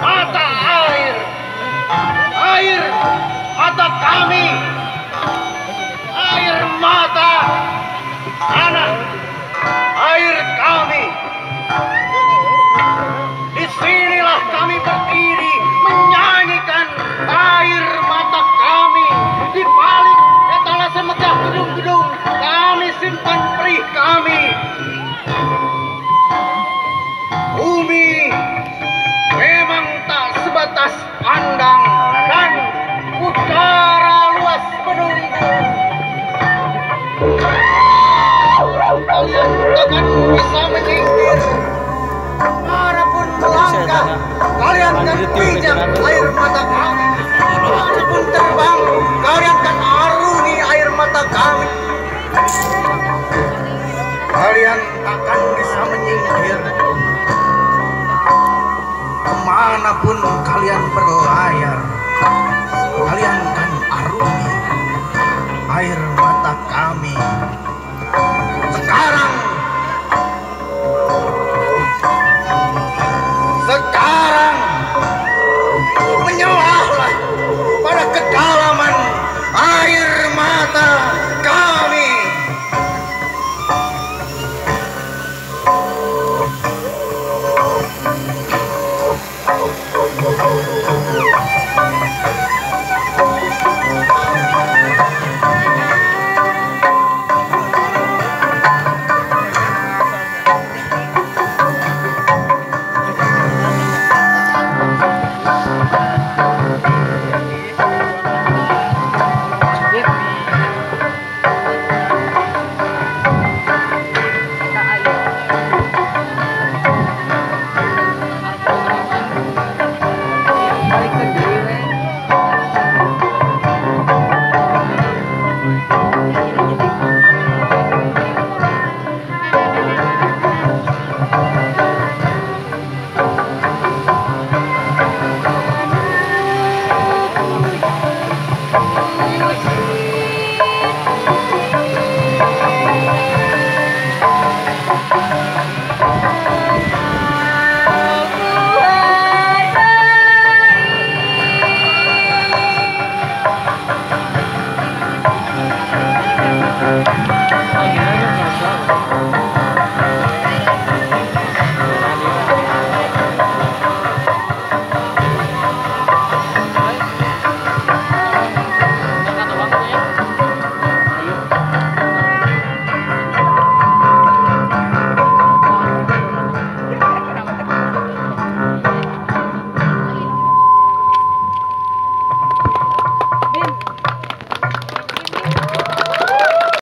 mata air, air mata kami, air mata anak, air kami. Disinilah kami berdiri menyanyikan air mata kami. Di balik etalase megah gedung-gedung kami simpan perih kami. Bumi memang tak sebatas pandang dan udara luas menunggu. Kalian takkan bisa menyingkir. Manapun melangkah, kalian akan pijak air mata kami. Manapun terbang, kalian akan arungi air mata kami. Kalian takkan bisa menyingkir. Kemanapun kalian berlayar,